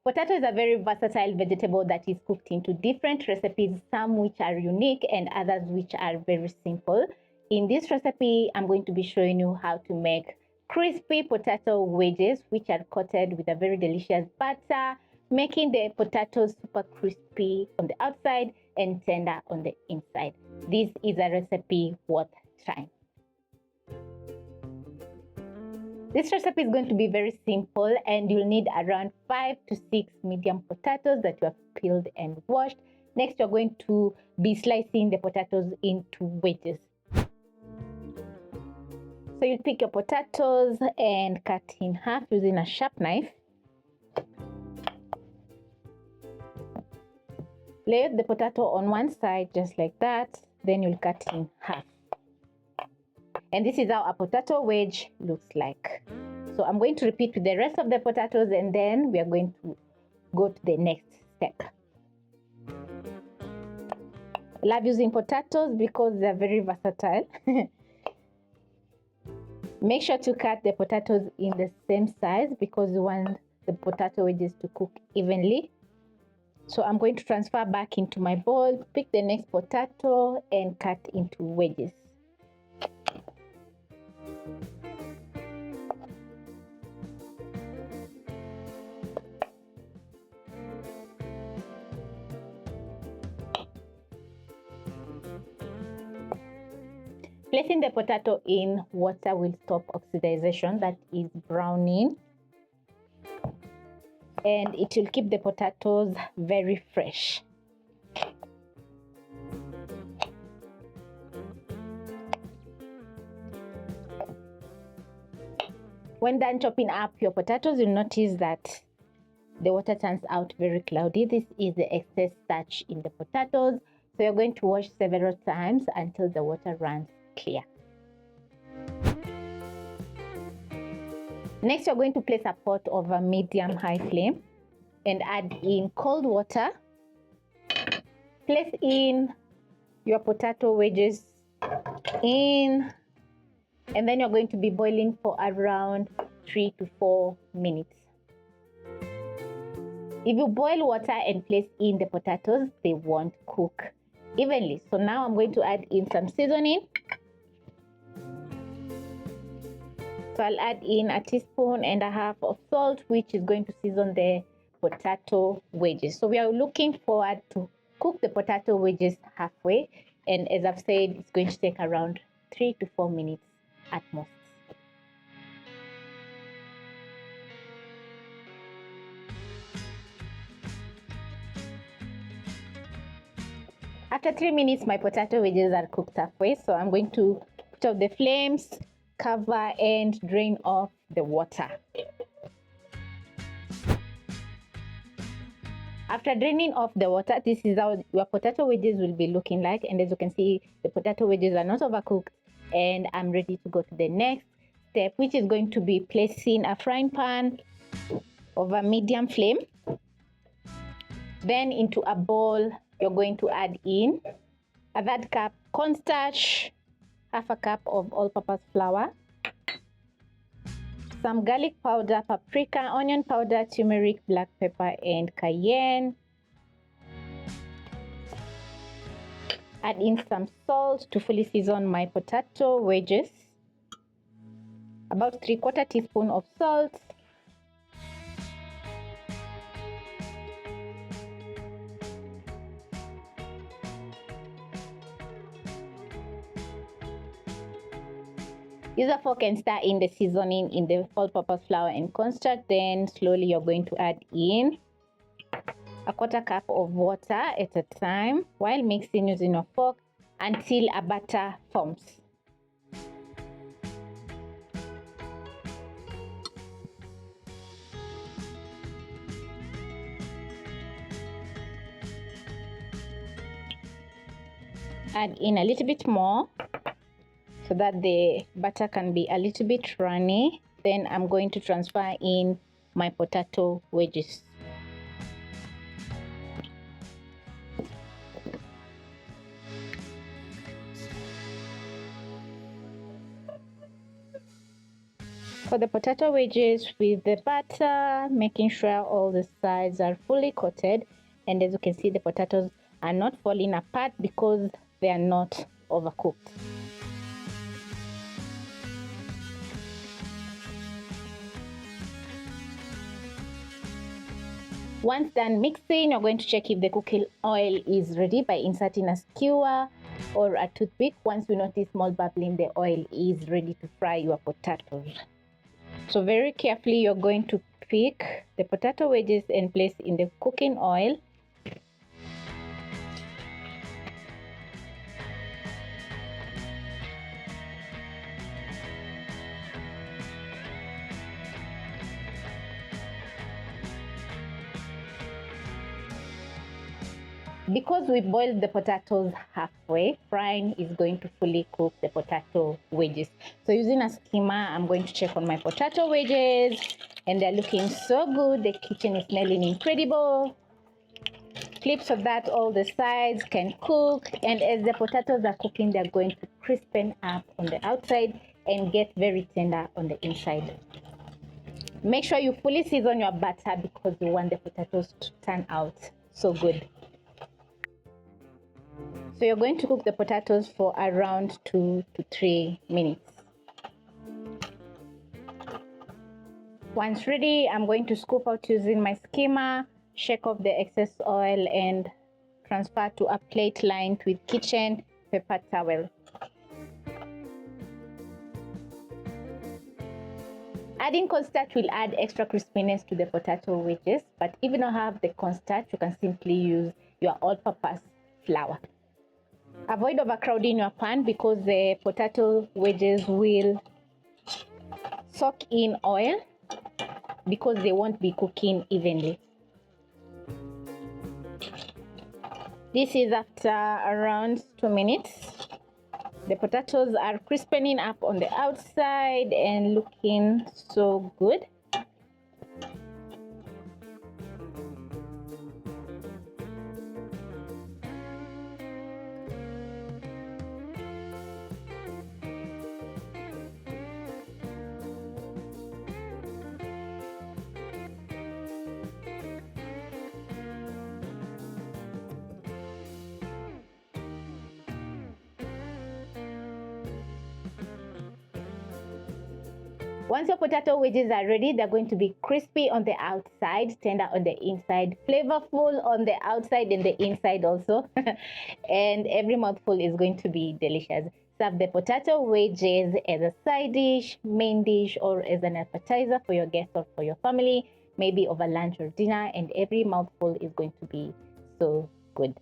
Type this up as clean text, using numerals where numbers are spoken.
Potato is a very versatile vegetable that is cooked into different recipes, some which are unique and others which are very simple. In this recipe, I'm going to be showing you how to make crispy potato wedges, which are coated with a very delicious butter, making the potatoes super crispy on the outside and tender on the inside. This is a recipe worth trying. This recipe is going to be very simple and you'll need around 5 to 6 medium potatoes that you have peeled and washed. Next, you're going to be slicing the potatoes into wedges. So you'll pick your potatoes and cut in half using a sharp knife. Lay the potato on one side just like that, then you'll cut in half. And this is how a potato wedge looks like. So I'm going to repeat with the rest of the potatoes and then we are going to go to the next step. I love using potatoes because they're very versatile. Make sure to cut the potatoes in the same size because you want the potato wedges to cook evenly. So I'm going to transfer back into my bowl, pick the next potato and cut into wedges. Placing the potato in water will stop oxidization, that is browning, and it will keep the potatoes very fresh. When done chopping up your potatoes, you'll notice that the water turns out very cloudy. This is the excess starch in the potatoes. So you're going to wash several times until the water runs clear. Next, you're going to place a pot over medium-high flame and add in cold water. Place in your potato wedges in, and then you're going to be boiling for around 3 to 4 minutes. If you boil water and place in the potatoes, they won't cook evenly. So now I'm going to add in some seasoning. So I'll add in 1.5 teaspoons of salt, which is going to season the potato wedges. So we are looking forward to cook the potato wedges halfway. And as I've said, it's going to take around 3 to 4 minutes at most. After 3 minutes, my potato wedges are cooked halfway. So I'm going to put out the flames, cover and drain off the water. After draining off the water, this is how your potato wedges will be looking like. And as you can see, the potato wedges are not overcooked. And I'm ready to go to the next step, which is going to be placing a frying pan over medium flame. Then into a bowl, you're going to add in a 1/3 cup cornstarch, 1/2 cup of all-purpose flour, some garlic powder, paprika, onion powder, turmeric, black pepper, and cayenne. Add in some salt to fully season my potato wedges. About 3/4 teaspoon of salt. Use a fork and stir in the seasoning in the all-purpose flour and cornstarch. Then slowly you're going to add in 1/4 cup of water at a time while mixing using a fork until a batter forms. Add in a little bit more so that the batter can be a little bit runny. Then I'm going to transfer in my potato wedges. For the potato wedges with the butter, making sure all the sides are fully coated, and as you can see, the potatoes are not falling apart because they are not overcooked. Once done mixing, you're going to check if the cooking oil is ready by inserting a skewer or a toothpick. Once you notice small bubbling, the oil is ready to fry your potatoes. So very carefully, you're going to pick the potato wedges and place in the cooking oil. Because we boiled the potatoes halfway, frying is going to fully cook the potato wedges. So using a skimmer, I'm going to check on my potato wedges, and they're looking so good. The kitchen is smelling incredible. Clips of that, all the sides can cook, and as the potatoes are cooking, they're going to crispen up on the outside and get very tender on the inside. Make sure you fully season your butter because you want the potatoes to turn out so good. So you're going to cook the potatoes for around 2 to 3 minutes. Once ready, I'm going to scoop out using my skimmer, shake off the excess oil and transfer to a plate lined with kitchen paper towel. Adding cornstarch will add extra crispiness to the potato wedges, but if you don't have the cornstarch, you can simply use your all-purpose flour. Avoid overcrowding your pan because the potato wedges will soak in oil because they won't be cooking evenly. This is after around 2 minutes. The potatoes are crispening up on the outside and looking so good. Once your potato wedges are ready, they're going to be crispy on the outside, tender on the inside, flavorful on the outside and the inside also. And every mouthful is going to be delicious. Serve the potato wedges as a side dish, main dish, or as an appetizer for your guests or for your family, maybe over lunch or dinner, and every mouthful is going to be so good.